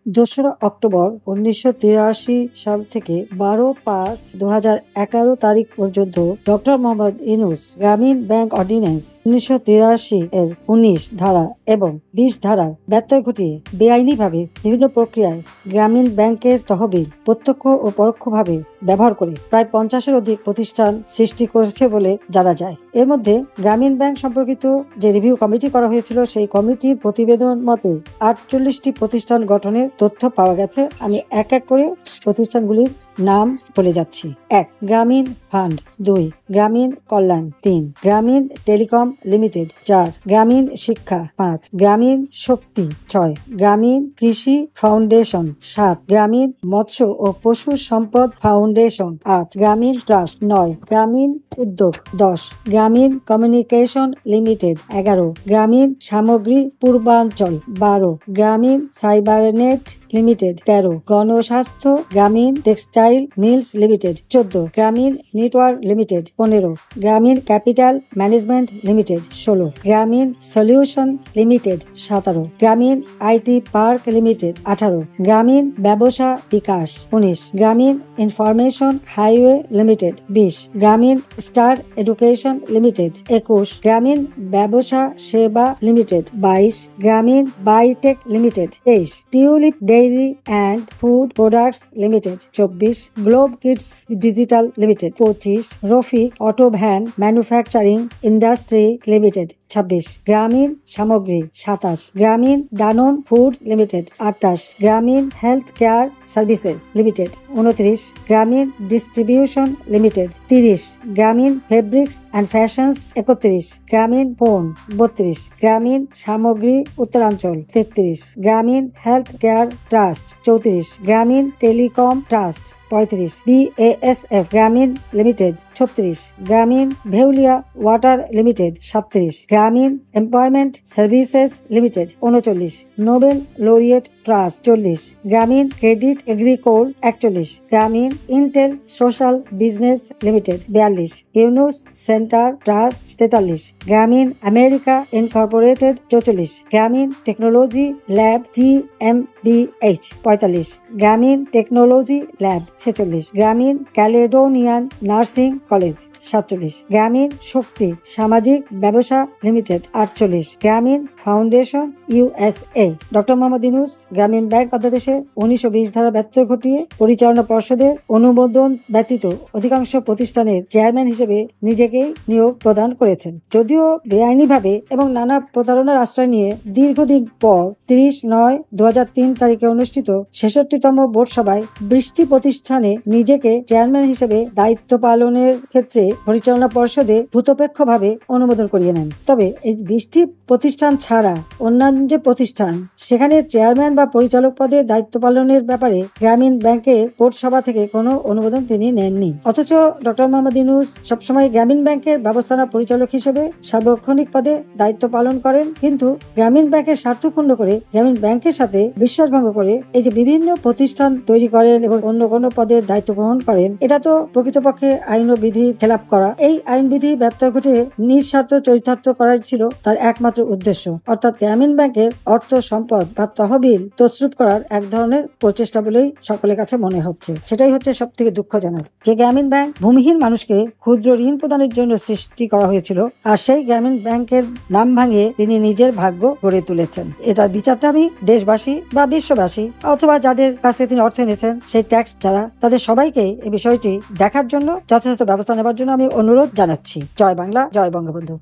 দোসরা অক্টোবর 1983 সাল থেকে 12/5/2011 তারিখ পর্যন্ত ডক্টর মোহাম্মদ ইউনূস গ্রামীণ ব্যাংক অর্ডিন্যান্স 1983 এর 19 ধারা এবং 20 ধারার ব্যত্যয় ঘটিয়ে বেআইনিভাবে বিভিন্ন প্রক্রিয়ায় গ্রামীণ ব্যাংকের তহবিল প্রত্যক্ষ ও পরোক্ষভাবে ব্যবহার করে প্রায় 50-এর অধিক প্রতিষ্ঠান সৃষ্টি করেছে বলে জানা যায়। এর মধ্যে গ্রামীণ ব্যাংক সম্পর্কিত যে রিভিউ কমিটি করা হয়েছিল সেই কমিটির প্রতিবেদন মতে 48টি প্রতিষ্ঠান গঠনের তথ্য পাওয়া গেছে। আমি এক এক করে প্রতিষ্ঠানগুলির নাম বলে যাচ্ছি। 1. গ্রামীণ ফান্ড। 2. গ্রামীণ কল্যাণ। 3. গ্রামীণ টেলিকম লিমিটেড। 4. গ্রামীণ শিক্ষা। 5. গ্রামীণ শক্তি। 6. গ্রামীণ কৃষি ফাউন্ডেশন। 7. গ্রামীণ মৎস্য ও পশু সম্পদ ফাউন্ডেশন। 8. গ্রামীণ ট্রাস্ট। 9. গ্রামীণ উদ্যোগ। 10. গ্রামীণ কমিউনিকেশন লিমিটেড। 11. গ্রামীণ সামগ্রী পূর্বাঞ্চল। 12. গ্রামীণ সাইবারনেট লিমিটেড। 13. গণস্বাস্থ্য গ্রামীণ টেক্সটাইল মিলস লিমিটেড। 14. গ্রামীণ নেটওয়ার্ক লিমিটেড। 15. গ্রামীণ ক্যাপিটাল ম্যানেজমেন্ট লিমিটেড। 16. গ্রামীণ সলিউশন লিমিটেড। 17. গ্রামীণ আইটি পার্ক লিমিটেড। 18. গ্রামীণ ব্যবসা বিকাশ। 19. গ্রামীণ ইনফরমেশন হাইওয়ে লিমিটেড। 20. গ্রামীণ স্টার এডুকেশন লিমিটেড। 21. গ্রামীণ ব্যবসা সেবা limited. 22. Grameen Bytech limited. 23. Tulip dairy and food products limited. 24. Globe kids digital limited. 25. Rafiq auto van manufacturing industry limited. 26. Grameen সামগ্রী। 27. গ্রামীণ ডানন ফুড লিমিটেড। 28. গ্রামীণ হেলথ কেয়ার সার্ভিসেস লিমিটেড। 29. গ্রামীণ ডিস্ট্রিবিউশন লিমিটেড। 30. গ্রামীণ fabrics and fashions. 31. গ্রামীণ phone. 32. গ্রামীণ সামগ্রী উত্তরাঞ্চল। 33. গ্রামীণ হেলথ কেয়ার ট্রাস্ট। 34. গ্রামীণ টেলিকম ট্রাস্ট। 35. BASF গ্রামীণ লিমিটেড। 36. গ্রামীণ ভেউলিয়া ওয়াটার লিমিটেড। 37. গ্রামীণ employment services limited. 39. Nobel laureate trust. 40. গ্রামীণ ক্রেডিট এগ্রিকোল। 41. গ্রামীণ Intel social business limited. 42. Yunus centre trust. 43. গ্রামীণ আমেরিকা ইনকর্পোরেটেড। 44. গ্রামীণ টেকনোলজি ল্যাব GmbH। 45. গ্রামীণ টেকনোলজি ল্যাব। 46. গ্রামীণ ক্যালেডোনিয়ান নার্সিং কলেজ। 47. গ্রামীণ শক্তি সামাজিক ব্যবসা লিমিটেড। 48. গ্রামীণ foundation USA। Doctor Mohammad Yunus গ্রামীণ ব্যাংক অধ্যাদেশে 1920 ধারা ব্যত্যয় ঘটিয়ে পরিচালনা পর্ষদের অনুমোদন ব্যতীত অধিকাংশ প্রতিষ্ঠানের চেয়ারম্যান হিসেবে নিজেকেই নিয়োগ প্রদান করেছেন। যদিও বেআইনিভাবে এবং নানা প্রতারণার আশ্রয় নিয়ে দীর্ঘদিন পর 30/9/2003 তারিখে অনুষ্ঠিত 66তম বোর্ড সভায় 20টি প্রতিষ্ঠানে নিজেকে চেয়ারম্যান হিসেবে দায়িত্ব পালনের ক্ষেত্রে পরিচালনা পর্ষদে ভূতপেক্ষভাবে অনুমোদন করিয়ে নেন। তবে এই 20টি প্রতিষ্ঠান ছাড়া অন্যান্য যে প্রতিষ্ঠান সেখানে চেয়ারম্যান বা পরিচালক পদে দায়িত্ব পালনের ব্যাপারে গ্রামীণ ব্যাংকের বোর্ড সভা থেকে কোনো অনুমোদন তিনি নেননি। অথচ ডক্টর মোহাম্মদ ইউনূস সবসময় গ্রামীণ ব্যাংকের ব্যবস্থাপনা পরিচালক হিসেবে সার্বক্ষণিক পদে দায়িত্ব পালন করেন, কিন্তু গ্রামীণ ব্যাংকের স্বার্থ ক্ষুণ্ণ করে গ্রামীণ ব্যাংকের সাথে বিশ্বাসভঙ্গ করে এই যে বিভিন্ন প্রতিষ্ঠান তৈরি করেন এবং অন্য কোনো পদের দায়িত্ব গ্রহণ করেন, এটা তো প্রকৃতপক্ষে আইন ও বিধির খেলাপ করা। এই আইন বিধি ব্যত্যয় ঘটে নিজ স্বার্থ চরিতার্থ করার ছিল তার একমাত্র উদ্দেশ্য, অর্থাৎ গ্রামীণ ব্যাংকের অর্থ সম্পদ বা তহবিল তছরূপ করার এক ধরনের প্রচেষ্টা বলেই সকলের কাছে মনে হচ্ছে। সেটাই হচ্ছে সব থেকে দুঃখজনক যে গ্রামীণ ব্যাংক ভূমিহীন মানুষকে ক্ষুদ্র ঋণ প্রদানের জন্য সৃষ্টি করা হয়েছিল, আর সেই গ্রামীণ ব্যাংকের নাম ভাঙিয়ে তিনি নিজের ভাগ্য গড়ে তুলেছেন। এটার বিচারটা আমি দেশবাসী বা বিশ্ববাসী অথবা যাদের কাছে তিনি অর্থ এনেছেন সেই ট্যাক্স যারা, তাদের সবাইকে এই বিষয়টি দেখার জন্য যথাযথ ব্যবস্থা নেবার জন্য আমি অনুরোধ জানাচ্ছি। জয় বাংলা, জয় বঙ্গবন্ধু।